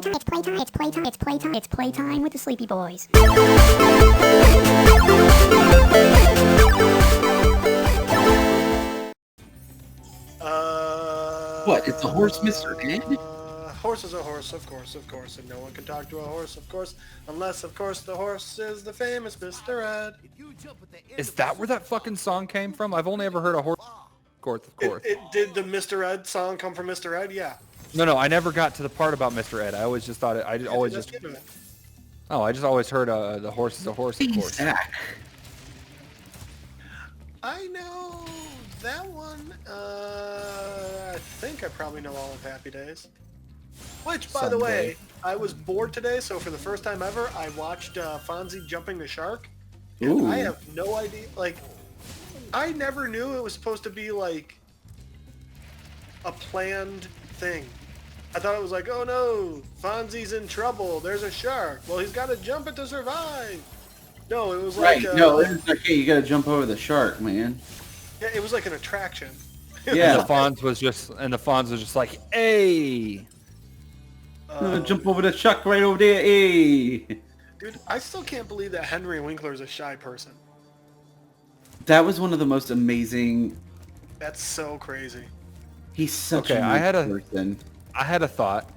It's playtime with the Sleepy Boys. What? It's a horse, Mr. Ed? Horse is a horse, of course, and no one can talk to a horse, of course, unless, of course, the horse is the famous Mr. Ed. Is that where that fucking song came from? I've only ever heard a horse. Of course. Did the Mr. Ed song come from Mr. Ed? Yeah. No, I never got to the part about Mr. Ed. I always just thought I always heard the horse is a horse, of course. I know that one. I think I probably know all of Happy Days. Which, by the way, I was bored today, so for the first time ever, I watched Fonzie jumping the shark. And I have no idea. Like, I never knew it was supposed to be like a planned thing. I thought it was like, oh no, Fonzie's in trouble. There's a shark. Well, he's got to jump it to survive. No, it was like... no, it's like, hey, you got to jump over the shark, man. Yeah, it was like an attraction. Yeah. And the Fonz was just like, hey. Jump over the shark right over there, hey. Dude, I still can't believe that Henry Winkler is a shy person. That was one of the most amazing... That's so crazy. He's such Okay, a nice person. I had a thought.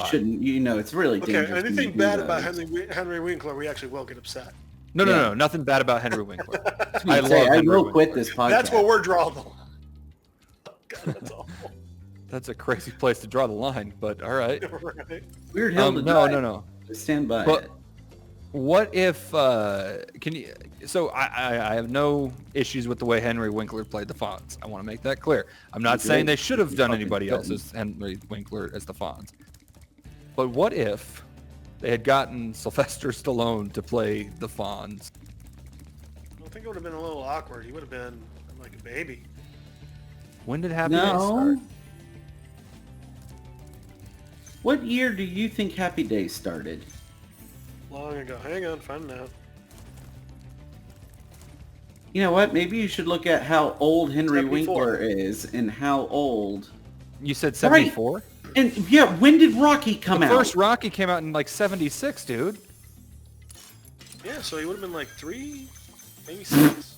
Shouldn't, it's really dangerous. Okay, anything bad about Henry Winkler, we actually will get upset. No, nothing bad about Henry Winkler. I will quit this podcast. That's where we're drawing the line. God, that's awful. That's a crazy place to draw the line, but all right. Right. Weird hill to no, die. no. Stand by But it. what if, can you, so I have no issues with the way Henry Winkler played the Fonz. I want to make that clear. I'm not saying they should have done anybody else as Henry Winkler as the Fonz. But what if they had gotten Sylvester Stallone to play the Fonz? I think it would have been a little awkward. He would have been like a baby. When did Happy Days start? What year do you think Happy Days started? Long ago. Hang on, finding out. You know what? Maybe you should look at how old Henry 74. Winkler is and how old... You said 74? Right. And yeah, when did Rocky come out? The first Rocky came out in like 76, dude. Yeah, so he would have been like 3, maybe 6.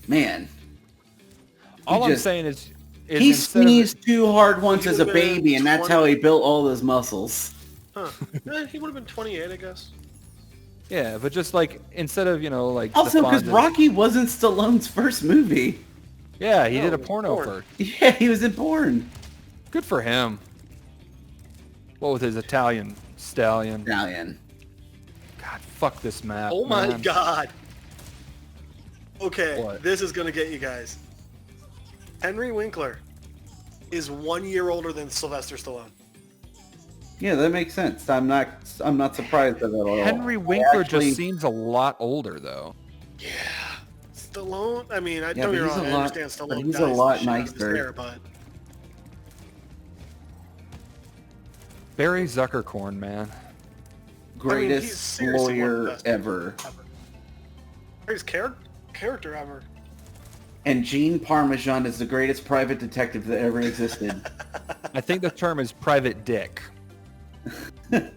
Man. All I'm saying is he sneezed too hard once He as a would've been baby, and that's 20. how he built all those muscles. Huh. He would have been 28, I guess. Yeah, but just like, instead of, like... Also, the because Fonz- Rocky wasn't Stallone's first movie. Yeah, he did a No, porno porn. first. Yeah, he was in Bourne. Good for him. What with his Italian stallion? Stallion. God, fuck this map. Oh my man. god. Okay, What? this is going to get you guys. Henry Winkler is 1 year older than Sylvester Stallone. Yeah, that makes sense. I'm not surprised at that at all. Henry Winkler just seems a lot older, though. Yeah. Stallone, I mean, Yeah, don't but get me he's wrong, a I lot- understand but Stallone he's a dies the lot shit out of his nicer. hair, but... Barry Zuckercorn, man. Greatest he's seriously one of the lawyer best people ever. Greatest character ever. And Gene Parmesan is the greatest private detective that ever existed. I think the term is private dick. Did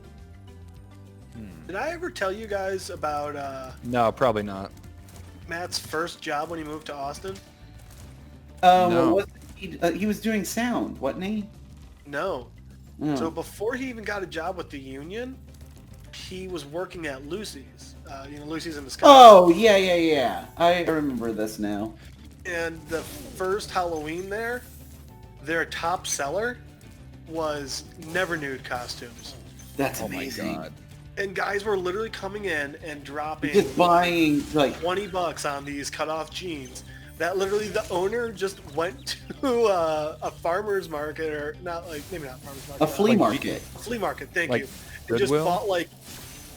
I ever tell you guys about No, probably not. Matt's first job when he moved to Austin? No. He was doing sound, wasn't he? No. Oh. So before he even got a job with the union, he was working at Lucy's. Lucy's in the sky. Oh, yeah. I remember this now. And the first Halloween there, their top seller was never nude costumes. That's Oh my amazing. god. And guys were literally coming in and dropping Just buying, like, $20 on these cut-off jeans. That literally the owner just went to a farmer's market, or not, like, maybe not farmer's market. a flea market. A flea market, thank Like you. And just Goodwill? bought like,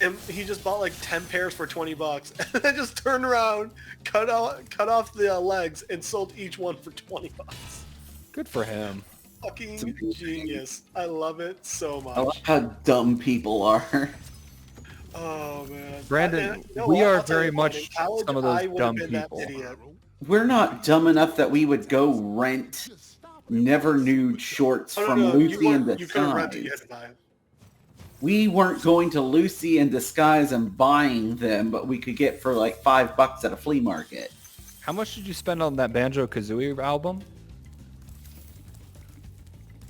and he just bought like 10 pairs for $20, and then just turned around, cut off the legs, and sold each one for $20. Good for him. Fucking genius! I love it so much. I love how dumb people are. Oh man, Brandon, And you know we what? are I'll tell very you what, much in college, some of those I would have dumb been that people. idiot. We're not dumb enough that we would go rent never nude shorts Oh, from no, Lucy and the you couldn't rent it. You Signs. had to buy it. We weren't going to Lucy in Disguise and buying them, but we could get for like $5 at a flea market. How much did you spend on that Banjo-Kazooie album?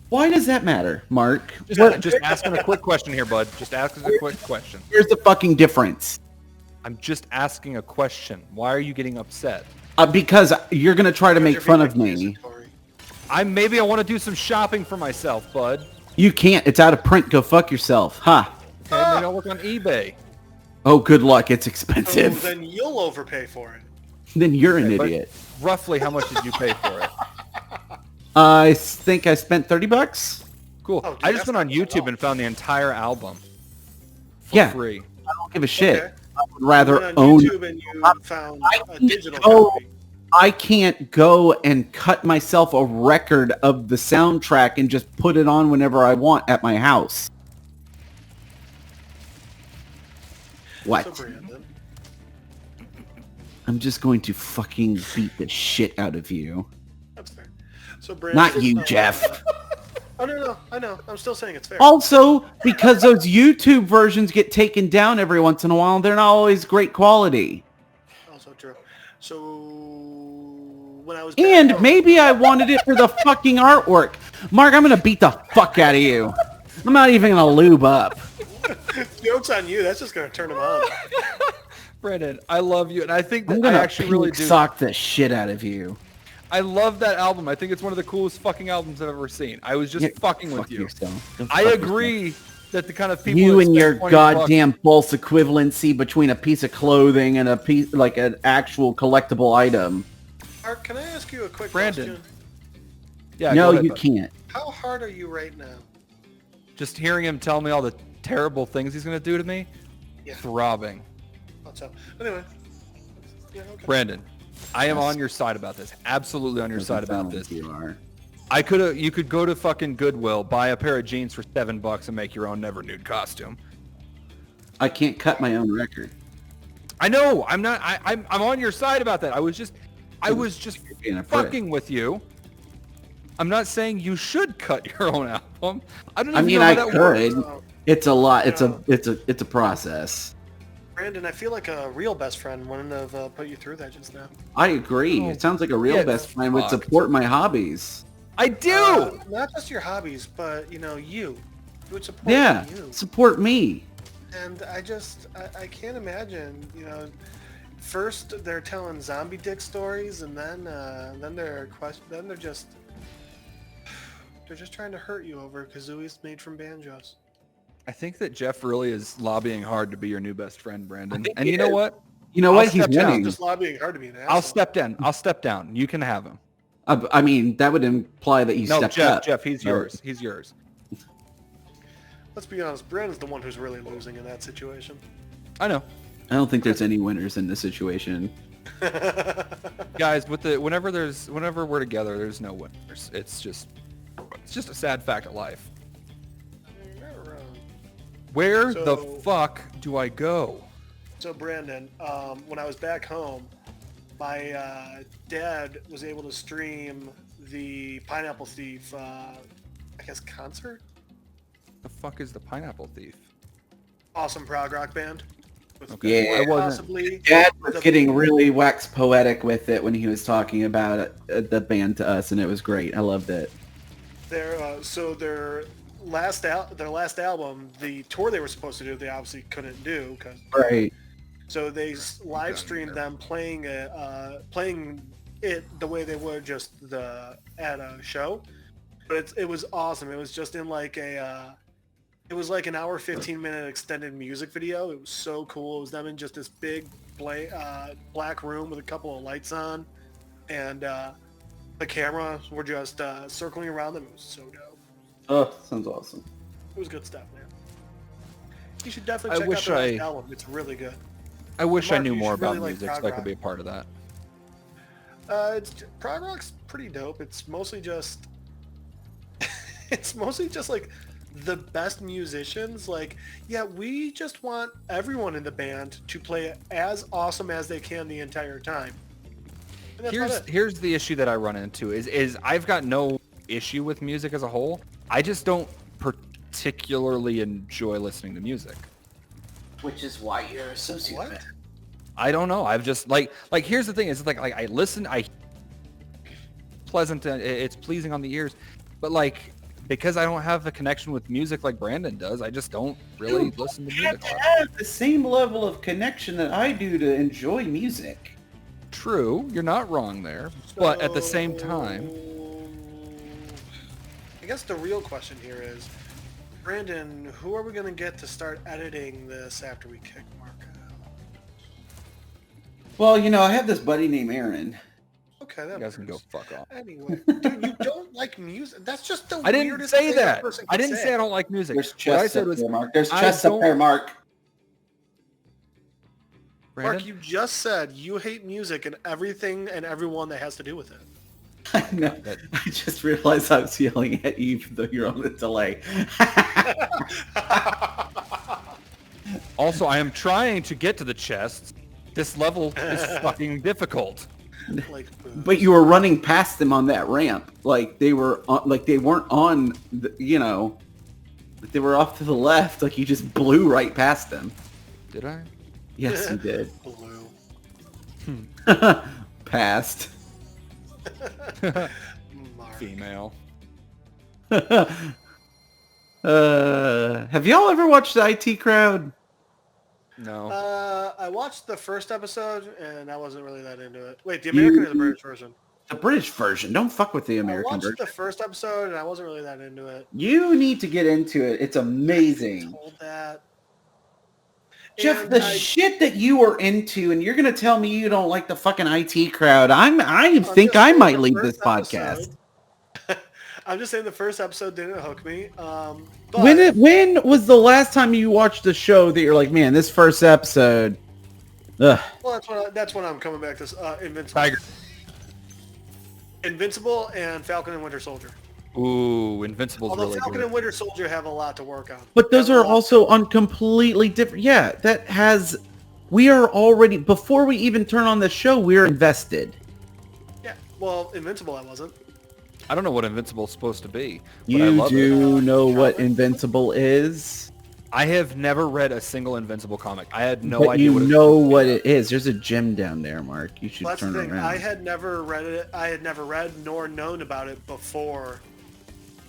Why does that matter, Mark? Just asking a quick question here, bud. Just asking a quick question. Here's the fucking difference. I'm just asking a question. Why are you getting upset? Because you're going to try to make fun of me. Maybe I want to do some shopping for myself, bud. You can't. It's out of print. Go fuck yourself. Ha. Okay, maybe I'll look on eBay. Oh, good luck. It's So expensive. then you'll overpay for it. Then you're an But idiot. roughly, how much did you pay for it? I think I spent $30. Cool. Oh, dude, I just that's went on not bad at YouTube all. and found the entire album for Yeah. free. I don't give a shit. Okay. I would You rather went on own. YouTube and you found a digital go- copy. I can't go and cut myself a record of the soundtrack and just put it on whenever I want at my house. What? So Brandon, I'm just going to fucking beat the shit out of you. that's fair. So Brandon, Not you, Jeff. Oh no, I know. I'm still saying it's fair. Also, because those YouTube versions get taken down every once in a while, they're not always great quality. Also true. So when I was back And home- maybe I wanted it for the fucking artwork. Mark, I'm going to beat the fuck out of you. I'm not even going to lube up. joke's on you. That's just gonna turn him on. Brandon, I love you, and I think I'm that going I to actually really pink do. sock the shit out of you. I love that album. I think it's one of the coolest fucking albums I've ever seen. I was just Yeah, fucking with fuck you. yourself. Go I fuck agree that the kind of people You that and spend your 20 goddamn false equivalency between a piece of clothing and a piece, like an actual collectible item. Mark, can I ask you a quick Brandon. question? Yeah, No, go ahead, you bud. can't. How hard are you right now? Just hearing him tell me all the terrible things he's gonna do to me, Yeah. throbbing. What's up? Anyway. Yeah, okay. Brandon, I am on your side about this. Absolutely on your side Doesn't about sound this. like You are. You could go to fucking Goodwill, buy a pair of jeans for $7 and make your own never nude costume. I can't cut my own record. I know. I'm not. I'm on your side about that. I was just being a prick. fucking with you. I'm not saying you should cut your own album. I don't I even mean, know how I that could. works. It's a lot. It's Yeah. a process. Brandon, I feel like a real best friend wouldn't have put you through that just now. I agree. Oh, It sounds like a real get best friend would fucked. support my hobbies. I do. Not just your hobbies, but you would support Yeah, you. support me. And I can't imagine, first they're telling zombie dick stories, and then they're just trying to hurt you over Kazooie's made from banjos. I think that Jeff really is lobbying hard to be your new best friend, Brandon. think And he you know is. what? You know I'll what? He's step down. winning. Just lobbying hard to be an asshole. I'll step down. I'll step down. You can have him. I mean, that would imply that you No, stepped Jeff. up. Jeff, he's Or- yours. He's yours. Let's be honest, Brandon's the one who's really losing in that situation. I know, I don't think there's any winners in this situation. guys. Whenever we're together, there's no winners. It's just a sad fact of life. You're not wrong. Where the So- fuck do I go? So Brandon, when I was back home, my dad was able to stream the Pineapple Thief, concert. The fuck is the Pineapple Thief? Awesome prog rock band. With Okay, Yeah. I wasn't. possibly Dad was the- getting really wax poetic with it when he was talking about the band to us, and it was great. I loved it. their last album, the tour they were supposed to do, they obviously couldn't do because. Right. So they live streamed them playing it the way they would just at a show, but it was awesome. It was just in like it was like an hour 15-minute extended music video. It was so cool. It was them in just this big black room with a couple of lights on, and the camera were just circling around them. It was so dope. Oh, sounds awesome. It was good stuff, man. You should definitely check wish out their I- last album. It's really good. I wish I Mark, knew you more should about really like music so prog I could be a rock. part of that. Prog rock's pretty dope. It's mostly just like the best musicians. Like, yeah, we just want everyone in the band to play as awesome as they can the entire time. And that's about it. Here's the issue that I run into is I've got no issue with music as a whole. I just don't particularly enjoy listening to music. Which is why you're a sociopath. What? I don't know. I've just like here's the thing is like I listen, pleasant, it's pleasing on the ears, but like because I don't have a connection with music like Brandon does, I just don't really listen to music. You have the same level of connection that I do to enjoy music. True, you're not wrong there, but at the same time, I guess the real question here is, Brandon, who are we going to get to start editing this after we kick Mark out? Well, you know, I have this buddy named Aaron. Okay, that you guys can go works. fuck off. Anyway, dude, you don't like music? That's just the I didn't weirdest say thing that. a person I can didn't say I don't like music. There's What I chests said up was, there, Mark. There's I chests up don't- there, Mark. Brandon? Mark, you just said you hate music and everything and everyone that has to do with it. I know. I just realized I was yelling at you even though you're on the delay. Also, I am trying to get to the chests. This level is fucking difficult. Like, But you were running past them on that ramp, like they were, like they weren't on, the, you know, like they were off to the left. Like you just blew right past them. Did I? Yes, you did. blue. Past. Mark. Female. Have y'all ever watched the IT Crowd? No. I watched the first episode and I wasn't really that into it. Wait, the American or the British version? The British version. Don't fuck with the I American watched version. the first episode and I wasn't really that into it. You need to get into it. It's amazing. Told that. Jeff, And the I- shit that you were into, and you're gonna tell me you don't like the fucking IT Crowd. I I'm think just I saying might the leave first this podcast. episode- I'm just saying the first episode didn't hook me. But When was the last time you watched the show that you're like, man, this first episode? Ugh. well, that's when I'm coming back to Invincible. Tiger. Invincible and Falcon and Winter Soldier. Ooh, Invincible's Although really Falcon good. and Winter Soldier have a lot to work on. But those Have a are lot- also on completely different. Yeah, that has. We are already before we even turn on the show. We're invested. Yeah. Well, Invincible, I wasn't. I don't know what Invincible's supposed to be, but I You love it. do know what Comic? Invincible is, I have never read a single Invincible comic. I had no but idea you what it know was. what it is. There's a gem down there, Mark. You should Well, that's turn the thing. around. I had never read it. I had never read nor known about it before.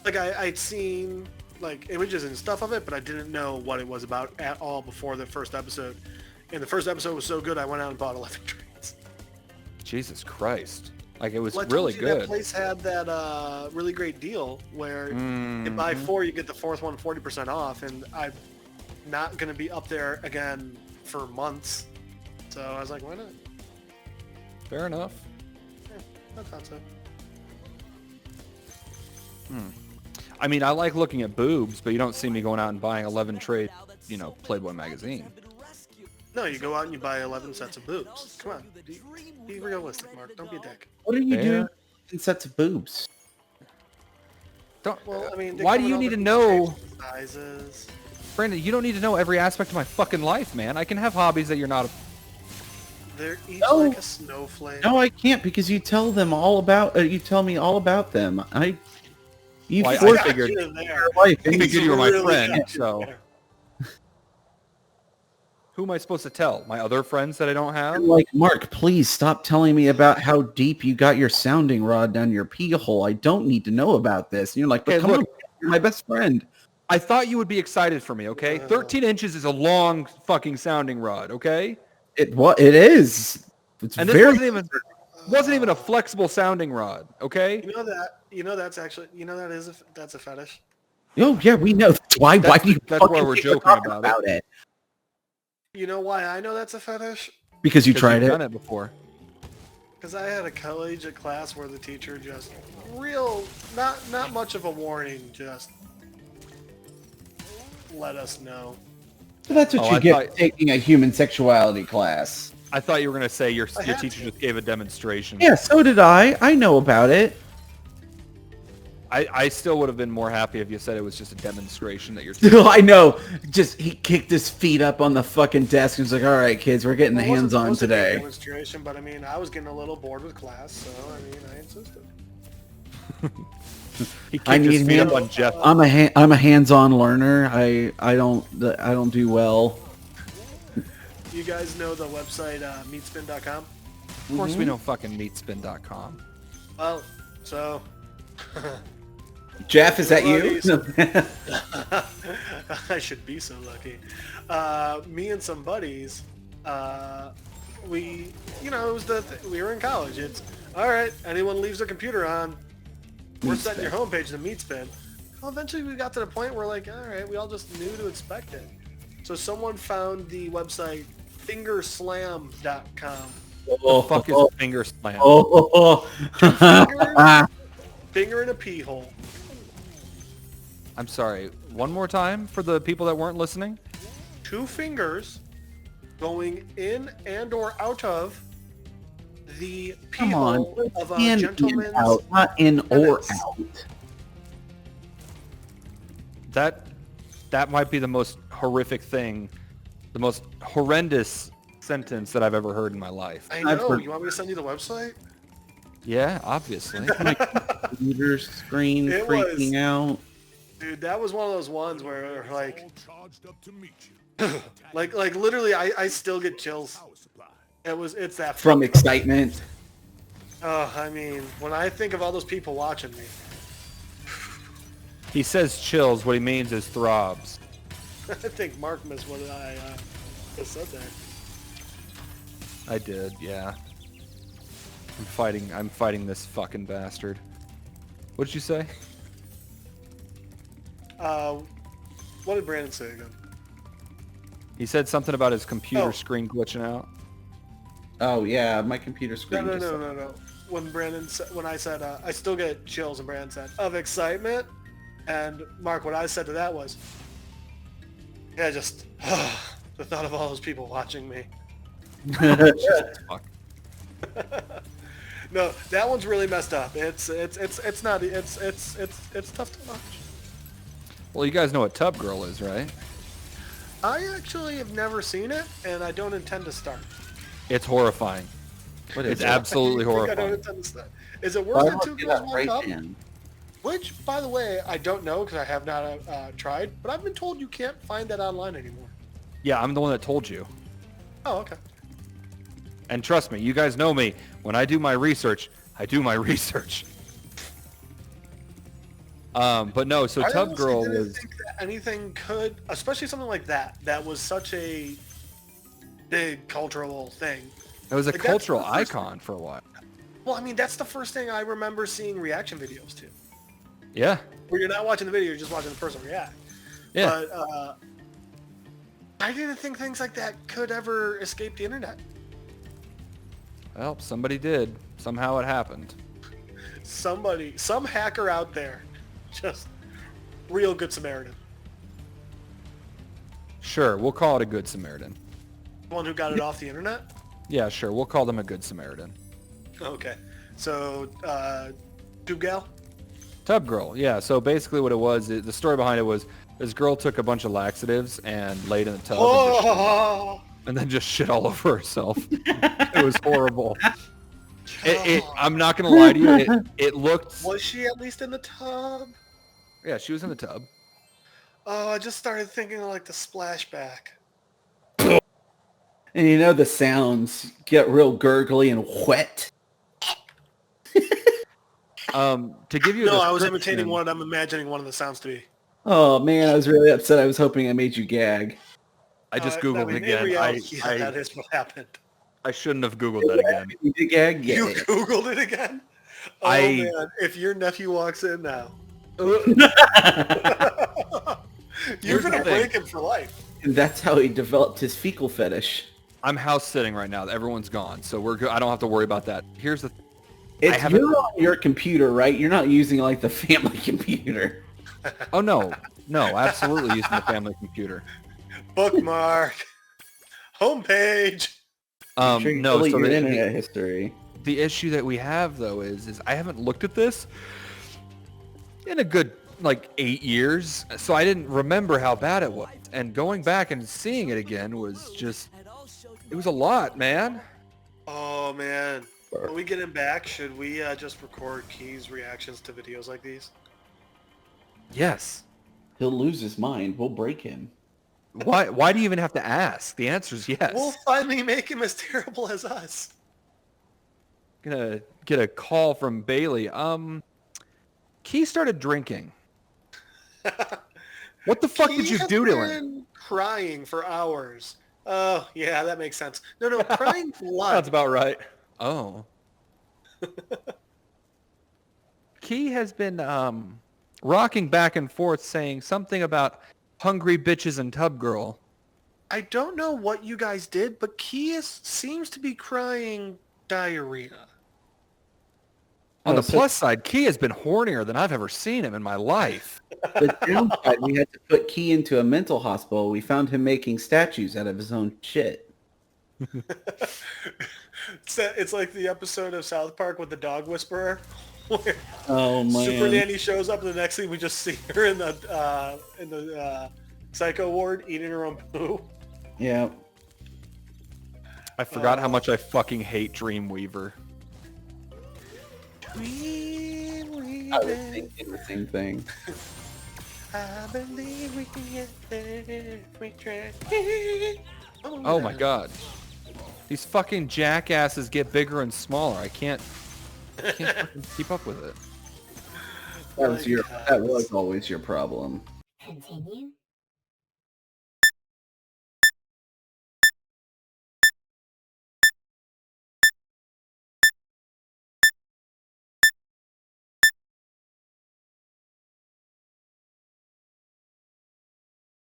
Like I'd seen like images and stuff of it, but I didn't know what it was about at all before the first episode. And the first episode was so good, I went out and bought 11 trades. Jesus Christ. Like, it was Well, I told really you good. That place had that really great deal where you buy 4, you get the fourth one 40% off, and I'm not going to be up there again for months. So I was like, why not? Fair enough. I thought so. I mean, I like looking at boobs, but you don't see me going out and buying 11 trade, you know, Playboy magazine. No, you go out and you buy 11 sets of boobs. Come on. Be realistic, Mark. Don't be a dick. What are you Fair. doing in sets of boobs? Don't. Well, I mean, they Why come do in you all need to different know, shapes and sizes. Brandon? You don't need to know every aspect of my fucking life, man. I can have hobbies that you're not. They're each No. like a snowflake. No, I can't because you tell them all about. You tell me all about them. You Well, I forfeit figured- you there. your life. I figured you were my Really friend, got you so there. who am I supposed to tell? My other friends that I don't have? I'm like, Mark, please stop telling me about how deep you got your sounding rod down your pee hole. I don't need to know about this. And you're like, but Okay, come look. on, you're my best friend. I thought you would be excited for me, okay? 13 inches is a long fucking sounding rod, okay? It is. It's And this very. wasn't even a flexible sounding rod, okay? That's actually that's a fetish. Oh yeah, we know. Why That's- do you? that's why fucking we're keep joking talking about it. it? You know why I know that's a fetish? Because you 'Cause tried you've it. done it before. Because I had a collegiate class where the teacher just not much of a warning, just let us know. So that's what Oh, you I get thought- for taking a human sexuality class. I thought you were going to say your had teacher to. just gave a demonstration. Yeah, so did I. I know about it. I still would have been more happy if you said it was just a demonstration that you're I know. Just he kicked his feet up on the fucking desk and was like, "All right, kids, we're getting the It wasn't hands on supposed to be a today." demonstration, but I mean, I was getting a little bored with class, so I mean, I insisted. He I kicked his need feet up help. on Jeff. I'm a hands-on learner. I don't do well. You guys know the website meatspin.com? Of course we know fucking meatspin.com. Well, so Jeff, is that you? I should be so lucky. Me and some buddies, we, it was we were in college. It's all right. Anyone leaves their computer on, we're setting your homepage to Meatspin. Well, eventually we got to the point where like, all right, we all just knew to expect it. So someone found the website fingerslam.com. The fuck is finger slam? Two fingers, finger in a pee hole. I'm sorry. One more time for the people that weren't listening. 2 fingers going in and or out of the pee Come on, hole of a in gentleman's out, not in or penis. out. That might be the most horrific thing, the most horrendous sentence that I've ever heard in my life. I I've know. heard- You want me to send you the website? Yeah, obviously. My computer screen It freaking out. Dude, that was one of those ones where like like literally I still get chills. It's that From excitement. Oh, I mean, when I think of all those people watching me, He says chills. What he means is throbs. I think Mark missed what I just said there. I did, yeah. I'm fighting this fucking bastard. What did you say? What did Brandon say again? He said something about his computer Oh. screen glitching out. Oh yeah, my computer screen. No. When I said I still get chills, and Brandon said of excitement, and Mark, what I said to that was, yeah, just the thought of all those people watching me. Fuck. No, that one's really messed up. It's tough to watch. Well, you guys know what Tub Girl is, right? I actually have never seen it, and I don't intend to start. It's horrifying. What It's is it? absolutely I don't horrifying. intend to start. Is it Why worse than don't Two I do Girls that One right Cup? then? Which, by the way, I don't know because I have not tried, but I've been told you can't find that online anymore. Yeah, I'm the one that told you. Oh, okay. And trust me, you guys know me. When I do my research, I do my research. But no, so I Tub honestly Girl didn't was... think that anything could, especially something like that, that was such a big cultural thing. It was a Like, that's cultural the first- icon for a while. Well, I mean, that's the first thing I remember seeing reaction videos to. Yeah. Where you're not watching the video, you're just watching the person react. Yeah. But I didn't think things like that could ever escape the internet. Well, somebody did. Somehow it happened. Some hacker out there, just real good Samaritan. Sure, we'll call it a Good Samaritan. The one who got it off the internet? Yeah, sure, we'll call them a Good Samaritan. Okay. So, Tube Gal? Tub Girl, yeah. So basically what it was, the story behind it was this girl took a bunch of laxatives and laid in the tub and then just shit all over herself. It was horrible. I'm not going to lie to you. It looked... Was she at least in the tub? Yeah, she was in the tub. Oh, I just started thinking of like the splashback. And you know the sounds get real gurgly and wet. To give you a No, I was description- imitating one. I'm imagining one of the sounds to be. Oh man, I was really upset. I was hoping I made you gag. I just I Googled mean, it again. In reality, yeah, I that is what happened. shouldn't have Googled that again. You did gag? Yeah. You Googled it again? Oh, I- man. If your nephew walks in now, Here's you're going the to thing. break him for life. And that's how he developed his fecal fetish. I'm house sitting right now. Everyone's gone, so we're good. I don't have to worry about that. Here's the... It's you're on your computer, right? You're not using like the family computer. Oh, no. No, absolutely using the family computer. Bookmark. Homepage. I'm sure you No, delete so your the, internet history. the issue that we have, though, is I haven't looked at this in a good, 8 years, so I didn't remember how bad it was. And going back and seeing it again was just... It was a lot, man. Oh, man. When we get him back, should we just record Key's reactions to videos like these? Yes. He'll lose his mind. We'll break him. Why do you even have to ask? The answer is yes. We'll finally make him as terrible as us. Gonna get a call from Bailey. Key started drinking. What the fuck did you do to him? Crying for hours. Oh, yeah, that makes sense. No, crying blood. That's about right. Oh. Key has been rocking back and forth saying something about hungry bitches and tub girl. I don't know what you guys did, but Key seems to be crying diarrhea. On the plus side, Key has been hornier than I've ever seen him in my life. The downside, we had to put Key into a mental hospital. We found him making statues out of his own shit. It's like the episode of South Park with the dog whisperer, where Oh man! Super Nanny shows up, and the next thing we just see her in the psycho ward eating her own poo. Yeah. I forgot how much I fucking hate Dreamweaver. I was thinking the same thing. I believe we can get there if we try. Oh my god. These fucking jackasses get bigger and smaller. I can't fucking keep up with it. That was always your problem. Continue